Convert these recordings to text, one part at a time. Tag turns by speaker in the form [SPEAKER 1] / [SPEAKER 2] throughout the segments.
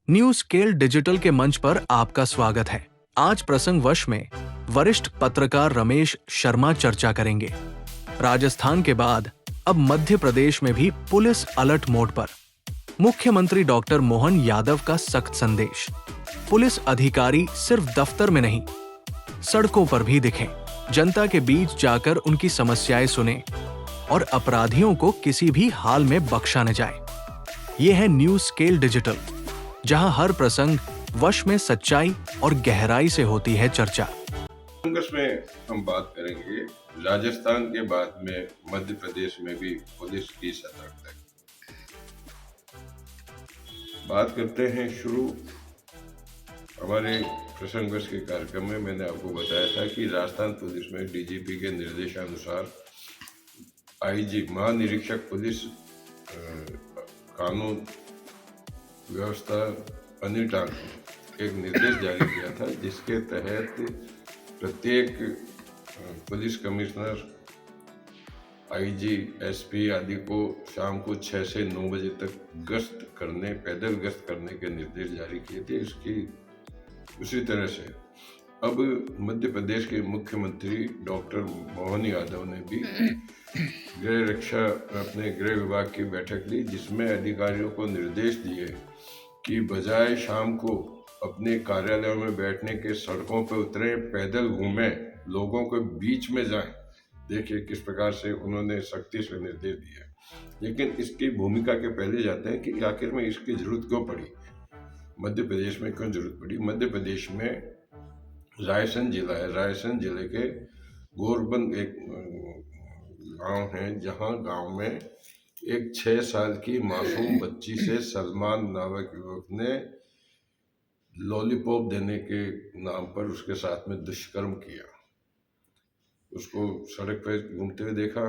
[SPEAKER 1] New scale digital के मंच पर आपका स्वागत है। आज प्रसंगवश में वरिष्ठ पत्रकार रमेश शर्मा चर्चा करेंगे। राजस्थान के बाद अब मध्य प्रदेश में भी पुलिस अलर्ट मोड पर। मुख्यमंत्री डॉक्टर मोहन यादव का सख्त संदेश। पुलिस अधिकारी सिर्फ दफ्तर में नहीं, सड़कों पर भी दिखें, जनता के बीच जाकर उनकी समस्याएं सुने और अपराधियों को किसी भी हाल में बख्शा न जाए। ये है न्यू स्केल डिजिटल, जहां हर प्रसंग वश में सच्चाई और गहराई से होती है चर्चा।
[SPEAKER 2] कांग्रेस में हम बात करेंगे राजस्थान के बाद में मध्य प्रदेश में भी पुलिस की सतर्कता की। बात करते हैं शुरू। हमारे प्रसंगवश के कार्यक्रम में मैंने आपको बताया था कि राजस्थान पुलिस में डीजीपी के निर्देशानुसार आईजी महानिरीक्षक पुलिस कानून व्यवस्था अनिल टांग ने एक निर्देश जारी किया था, जिसके तहत प्रत्येक पुलिस कमिश्नर, आईजी, एसपी आदि को शाम को 6 से 9 बजे तक पैदल गश्त करने के निर्देश जारी किए थे। उसी तरह से अब मध्य प्रदेश के मुख्यमंत्री डॉक्टर मोहन यादव ने भी अपने गृह विभाग की बैठक ली, जिसमें अधिकारियों को निर्देश दिए कि बजाय शाम को अपने कार्यालयों में बैठने के सड़कों पर उतरें, पैदल घूमें, लोगों के बीच में जाएं। देखिए किस प्रकार से उन्होंने सख्ती से निर्देश दिया। लेकिन इसकी भूमिका के पहले जाते हैं कि आखिर में इसकी जरूरत क्यों पड़ी, मध्य प्रदेश में क्यों जरूरत पड़ी। मध्य प्रदेश में रायसेन जिला है। रायसेन जिले के गोरबंद एक गांव है, जहां गांव में एक 6 साल की मासूम बच्ची से सलमान नामक युवक ने लॉलीपॉप देने के नाम पर उसके साथ में दुष्कर्म किया। उसको सड़क पर घूमते हुए देखा,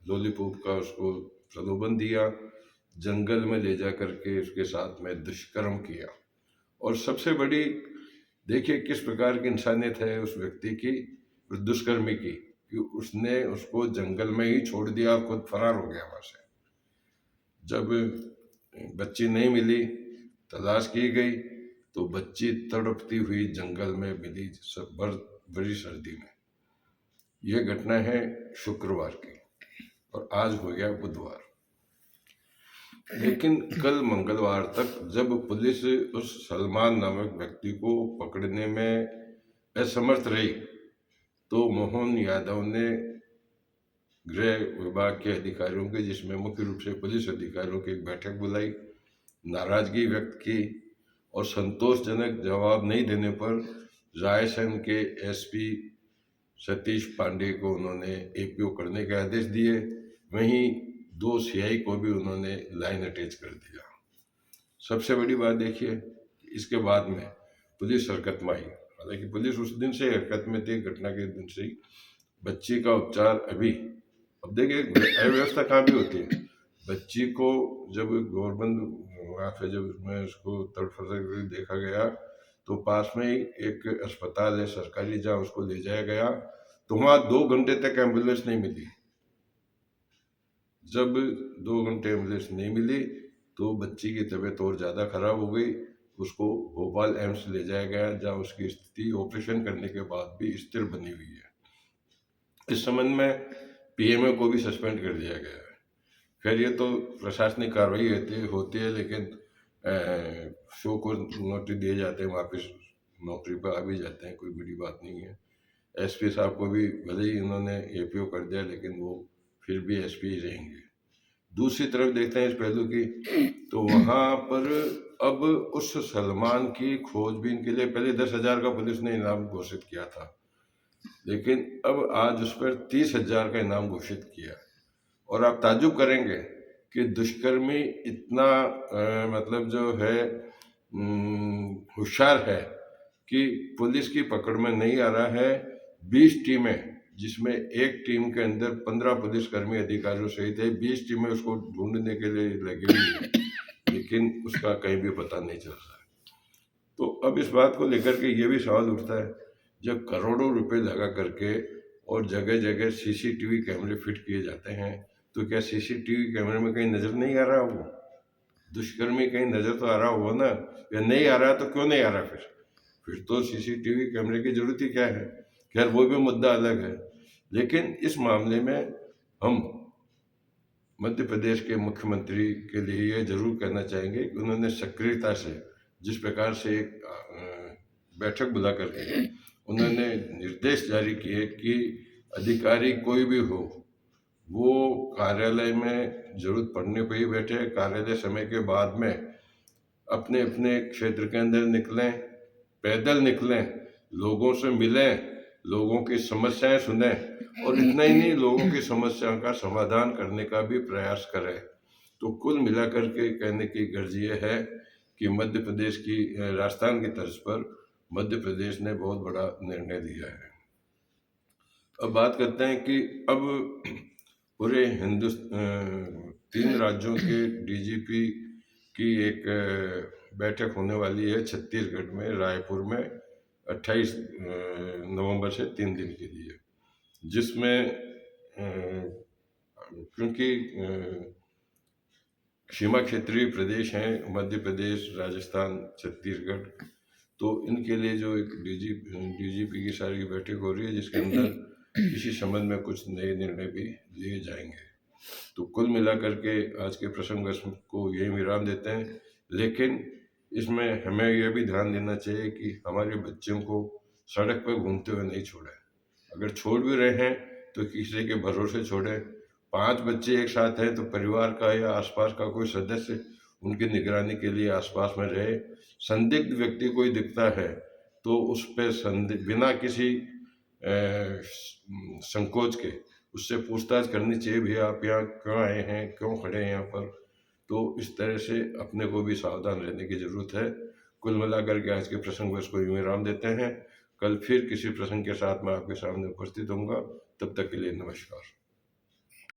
[SPEAKER 2] लॉलीपॉप का उसको प्रलोभन दिया, जंगल में ले जा करके उसके साथ में दुष्कर्म किया। और सबसे बड़ी देखिए किस प्रकार की इंसानियत है उस व्यक्ति की, उस दुष्कर्मी की, कि उसने उसको जंगल में ही छोड़ दिया और खुद फरार हो गया वहां से। जब बच्ची नहीं मिली, तलाश की गई, तो बच्ची तड़पती हुई जंगल में मिली बड़ी सर्दी में। यह घटना है शुक्रवार की और आज हो गया बुधवार। लेकिन कल मंगलवार तक जब पुलिस उस सलमान नामक व्यक्ति को पकड़ने में असमर्थ रही, तो मोहन यादव ने गृह विभाग के अधिकारियों के, जिसमें मुख्य रूप से पुलिस अधिकारियों की एक बैठक बुलाई, नाराजगी व्यक्त की और संतोषजनक जवाब नहीं देने पर रायसेन के एसपी सतीश पांडे को उन्होंने एपीओ करने के आदेश दिए। वहीं 2 सीआई को भी उन्होंने लाइन अटैच कर दिया। सबसे बड़ी बात देखिए, इसके बाद में पुलिस हरकत में आई। हालांकि पुलिस उस दिन से हरकत में थी, घटना के दिन से ही। बच्ची का उपचार अब देखिए अव्यवस्था कहाँ भी होती है। बच्ची को जब गोरबंद हुआ था, जब उसमें उसको तड़फते देखा गया, तो पास में ही एक अस्पताल है सरकारी, जहाँ उसको ले जाया गया, तो वहाँ 2 घंटे तक एम्बुलेंस नहीं मिली। जब 2 घंटे एम्बुलेंस नहीं मिली तो बच्ची की तबीयत और ज़्यादा खराब हो गई। उसको भोपाल एम्स ले जाया गया, जहाँ उसकी स्थिति ऑपरेशन करने के बाद भी स्थिर बनी हुई है। इस संबंध में पीएमओ को भी सस्पेंड कर दिया गया है। खैर ये तो प्रशासनिक कार्रवाई होती है, लेकिन शो को नोटिस दिए जाते हैं, वापस नौकरी पर आ भी जाते हैं, कोई बड़ी बात नहीं है। एसपी साहब को भी भले ही उन्होंने एपीओ कर दिया, लेकिन वो फिर भी एसपी ही रहेंगे। दूसरी तरफ देखते हैं इस पहलू की, तो वहाँ पर अब उस सलमान की खोजबीन के लिए पहले 10,000 का पुलिस ने इनाम घोषित किया था, लेकिन अब आज उस पर 30,000 का इनाम घोषित किया। और आप ताज्जुब करेंगे कि दुष्कर्मी इतना मतलब जो है होशियार है कि पुलिस की पकड़ में नहीं आ रहा है। 20 टीमें, जिसमें एक टीम के अंदर 15 पुलिसकर्मी अधिकारियों सहित है, 20 टीमें उसको ढूंढने के लिए लगी हुई है, लेकिन उसका कहीं भी पता नहीं चल रहा है। तो अब इस बात को लेकर के ये भी सवाल उठता है, जब करोड़ों रुपए लगा करके और जगह जगह सीसीटीवी कैमरे फिट किए जाते हैं, तो क्या सीसीटीवी कैमरे में कहीं नजर नहीं आ रहा? वो दुष्कर्मी कहीं नजर तो आ रहा होगा ना, या नहीं आ रहा तो क्यों नहीं आ रहा? फिर तो सीसीटीवी कैमरे की जरूरत ही क्या है? खैर वो भी मुद्दा अलग है। लेकिन इस मामले में हम मध्य प्रदेश के मुख्यमंत्री के लिए ये जरूर कहना चाहेंगे कि उन्होंने सक्रियता से, जिस प्रकार से एक बैठक बुला करके उन्होंने निर्देश जारी किए कि अधिकारी कोई भी हो वो कार्यालय में जरूरत पड़ने पर ही बैठे, कार्यालय समय के बाद में अपने अपने क्षेत्र के अंदर निकलें, पैदल निकलें, लोगों से मिलें, लोगों की समस्याएं सुने, और इतना ही नहीं, लोगों की समस्याओं का समाधान करने का भी प्रयास करें। तो कुल मिलाकर के कहने की गर्ज ये है कि मध्य प्रदेश की, राजस्थान की तर्ज पर मध्य प्रदेश ने बहुत बड़ा निर्णय लिया है। अब बात करते हैं कि अब पूरे हिंदुस्तान 3 राज्यों के डीजीपी की एक बैठक होने वाली है छत्तीसगढ़ में, रायपुर में 28 नवंबर से 3 दिन के लिए, जिसमें क्योंकि सीमा क्षेत्रीय प्रदेश हैं मध्य प्रदेश, राजस्थान, छत्तीसगढ़, तो इनके लिए जो एक डीजीपी की सारी बैठक हो रही है, जिसके अंदर इसी संबंध में कुछ नए निर्णय भी लिए जाएंगे। तो कुल मिलाकर के आज के प्रसंग को यही विराम देते हैं। लेकिन इसमें हमें यह भी ध्यान देना चाहिए कि हमारे बच्चों को सड़क पर घूमते हुए नहीं छोड़ें। अगर छोड़ भी रहे हैं तो किसी के भरोसे छोड़ें। 5 बच्चे एक साथ हैं तो परिवार का या आसपास का कोई सदस्य उनकी निगरानी के लिए आसपास में रहे। संदिग्ध व्यक्ति कोई दिखता है तो उस पर बिना किसी संकोच के उससे पूछताछ करनी चाहिए, भैया आप यहाँ क्यों आए हैं, क्यों खड़े हैं यहाँ पर। तो इस तरह से अपने को भी सावधान रहने की जरूरत है। कुल मिलाकर के आज के प्रसंग को विराम देते हैं। कल फिर किसी प्रसंग के साथ मैं आपके सामने उपस्थित होऊंगा। तब तक के लिए नमस्कार।